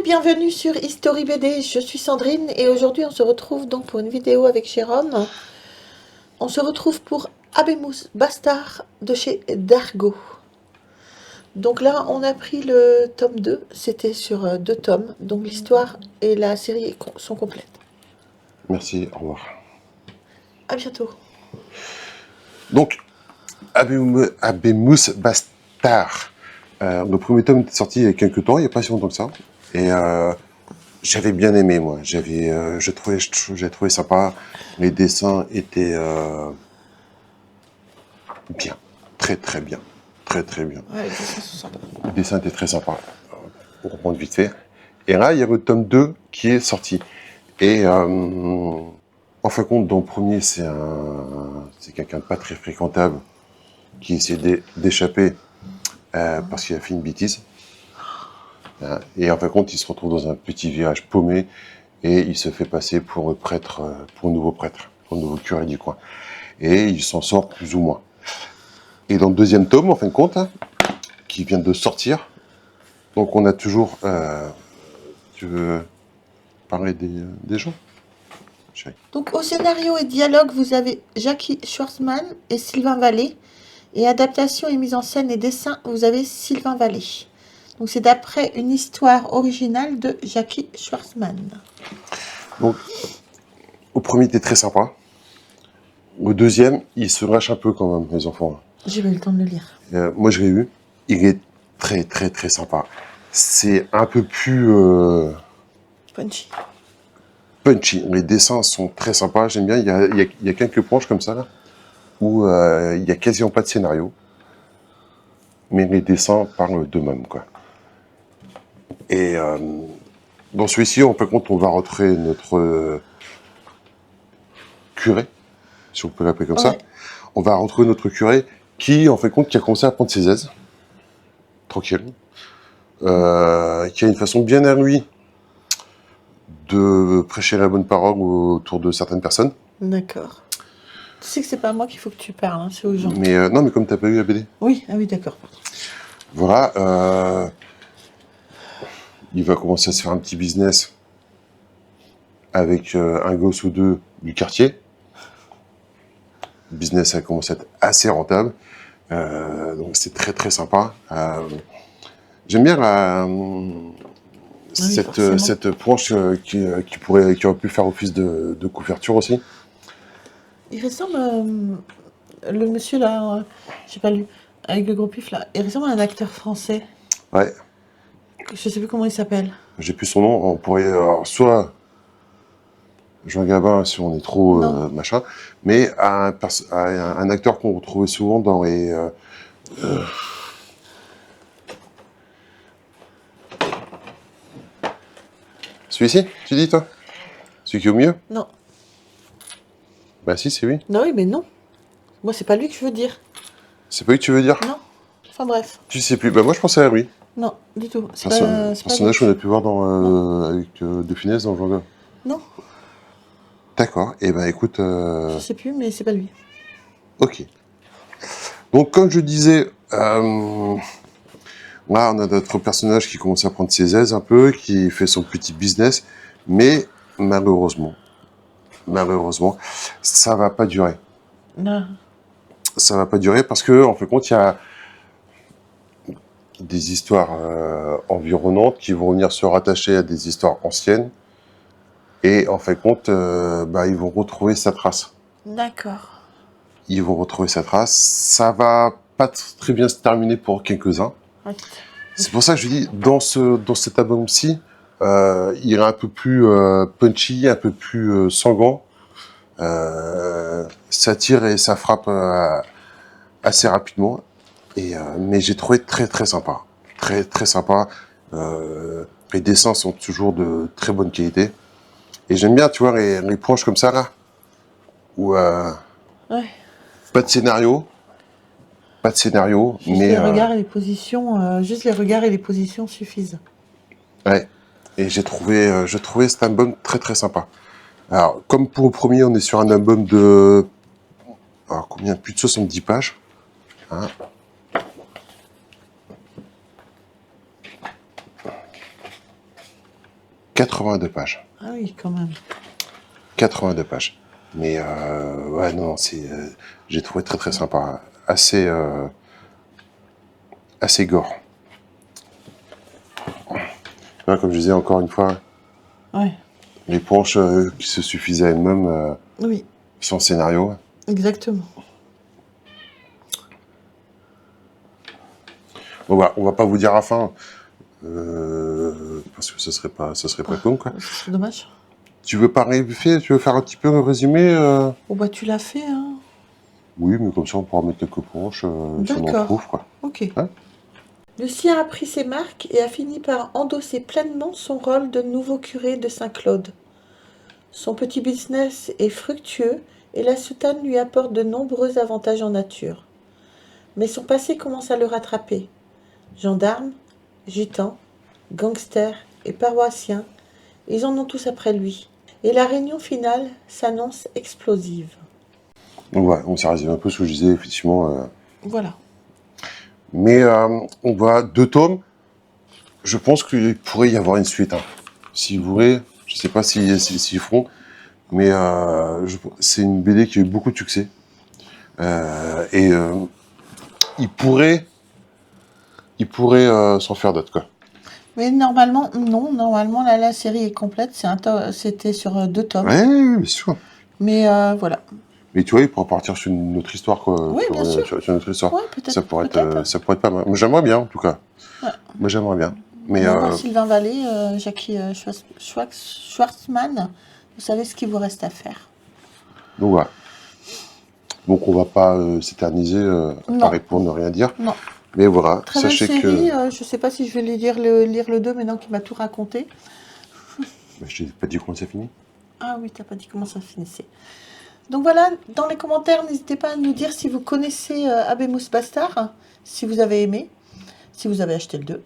bienvenue sur History BD, je suis Sandrine et aujourd'hui on se retrouve donc pour une vidéo avec Jérôme. On se retrouve pour Habemus Bastard de chez Dargo. Donc là on a pris le tome 2, c'était sur 2 tomes, donc l'histoire et la série sont complètes. Merci, au revoir. A bientôt. Donc, Habemus Bastard. Le premier tome est sorti il y a quelques temps, il n'y a pas si longtemps que ça. Et j'avais bien aimé, moi. J'ai trouvé sympa. Les dessins étaient bien. Très, très bien. Très, très bien. Ouais, les dessins sont sympas. Les dessins étaient très sympas. Pour reprendre vite fait. Et là, il y a le tome 2 qui est sorti. Et en fin de compte, dans le premier, c'est quelqu'un de pas très fréquentable qui essaie d'échapper parce qu'il a fait une bêtise. Et en fin de compte, il se retrouve dans un petit village paumé et il se fait passer pour prêtre, pour un nouveau prêtre, pour un nouveau curé du coin. Et il s'en sort plus ou moins. Et dans le deuxième tome, en fin de compte, qui vient de sortir, donc on a toujours... tu veux parler des gens, chérie? Donc au scénario et dialogue, vous avez Jackie Schwartzman et Sylvain Vallée. Et adaptation et mise en scène et dessin, vous avez Sylvain Vallée. Donc c'est d'après une histoire originale de Jackie Schwartzman. Donc, au premier, il était très sympa. Au deuxième, il se lâche un peu quand même, les enfants. J'ai pas eu le temps de le lire. Moi, je l'ai eu. Il est très, très, très sympa. C'est un peu plus Punchy. punchy. Les dessins sont très sympas. J'aime bien. Il y a quelques planches comme ça, là, où il n'y a quasiment pas de scénario. Mais les dessins parlent d'eux-mêmes, quoi. Et dans celui-ci, en fin de compte, on va retrouver notre curé, si on peut l'appeler comme ça. On va retrouver notre curé qui, en fin de compte, qui a commencé à prendre ses aises. Tranquille. Qui a une façon bien à lui de prêcher la bonne parole autour de certaines personnes. D'accord. Tu sais que c'est pas à moi qu'il faut que tu parles, hein, c'est aux gens. Mais non, mais comme t'as pas eu la BD. Oui, ah oui, d'accord. Voilà. Il va commencer à se faire un petit business avec un gosse ou deux du quartier. Le business a commencé à être assez rentable. Donc c'est très très sympa. J'aime bien cette planche qui aurait pu faire office de couverture aussi. Il ressemble, le monsieur là, j'ai pas lu, avec le gros pif là, il ressemble à un acteur français. Ouais. Je sais plus comment il s'appelle. J'ai plus son nom. On pourrait soit Jean Gabin si on est trop machin, mais un acteur qu'on retrouvait souvent dans les celui-ci, tu dis toi? Celui qui est au milieu? Non. Bah si, c'est lui. Non, oui, mais non. Moi, c'est pas lui que je veux dire. C'est pas lui que tu veux dire? Non. Enfin bref. Tu sais plus. Bah moi je pensais à lui. Non, du tout. C'est Personnage qu'on a pu voir avec De Funès dans Jean Gabin. Non. D'accord. Et ben écoute. Je sais plus, mais c'est pas lui. Ok. Donc comme je disais, là on a notre personnage qui commence à prendre ses aises un peu, qui fait son petit business, mais malheureusement, ça va pas durer. Non. Ça va pas durer parce que en fin de compte, il y a des histoires environnantes qui vont venir se rattacher à des histoires anciennes, et en fin de compte, ils vont retrouver sa trace. D'accord. Ils vont retrouver sa trace. Ça va pas très bien se terminer pour quelques-uns. Ouais. C'est pour ça que je dis, dans cet album-ci, il est un peu plus punchy, un peu plus sanguin. Ça tire et ça frappe assez rapidement. Mais j'ai trouvé très très sympa. Très très sympa. Les dessins sont toujours de très bonne qualité. Et j'aime bien, tu vois, les planches comme ça, là. Où pas de scénario. Pas de scénario, juste mais... les regards et les positions, juste les regards et les positions suffisent. Ouais. Et je trouvais cet album très très sympa. Alors, comme pour le premier, on est sur un album de... Alors, combien? Plus de 70 pages. Hein. 82 pages. Ah oui, quand même. 82 pages. Mais ouais, non, j'ai trouvé très très sympa. Assez gore. Là, comme je disais encore une fois, Ouais. l'éponge qui se suffisait à elle-même Oui, sans scénario. exactement. On va pas vous dire à la fin, parce que ça serait pas con, quoi. C'est dommage. Tu veux pas réviser, tu veux faire un petit peu un résumé Oh bah tu l'as fait, hein. Oui, mais comme ça on pourra mettre quelques planches si on en D'accord. trouve, quoi. Ok. Hein? Lucien a pris ses marques et a fini par endosser pleinement son rôle de nouveau curé de Saint-Claude. Son petit business est fructueux et la soutane lui apporte de nombreux avantages en nature. Mais son passé commence à le rattraper. Gendarmes, gitans, gangsters et paroissiens, ils en ont tous après lui. Et la réunion finale s'annonce explosive. Donc voilà, on s'est résumé un peu ce que je disais, effectivement. Voilà. Mais on voit 2 tomes. Je pense qu'il pourrait y avoir une suite. Hein. Si vous voulez, je sais pas s'ils feront, mais c'est une BD qui a eu beaucoup de succès. Et il pourrait s'en faire d'autres, quoi. Mais normalement, non. Normalement, là, la série est complète. C'était sur 2 tomes. Ouais, bien sûr. Mais voilà. Mais tu vois, il pourrait partir sur une autre histoire, quoi. Oui, bien sûr. Sur une autre histoire. Ouais, peut-être. Ça pourrait être pas mal. Moi, j'aimerais bien, en tout cas. Ouais. Moi, j'aimerais bien. Mais On va voir Sylvain Vallée, Jackie Schwartzman. Vous savez ce qu'il vous reste à faire. donc voilà. Donc on va pas s'éterniser à répondre, rien dire. Non. Mais voilà, Très belle sachez série. que... Je sais pas si je vais lire le 2 maintenant qu'il m'a tout raconté. Bah, je t'ai pas dit comment ça finit. Ah oui, t'as pas dit comment ça finissait. Donc voilà, dans les commentaires, n'hésitez pas à nous dire si vous connaissez Habemus Bastard, si vous avez aimé, si vous avez acheté le 2.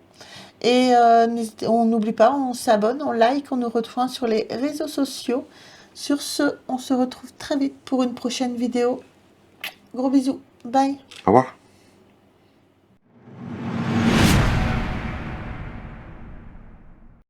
Et on n'oublie pas, on s'abonne, on like, on nous rejoint sur les réseaux sociaux. Sur ce, on se retrouve très vite pour une prochaine vidéo. Gros bisous, bye. Au revoir.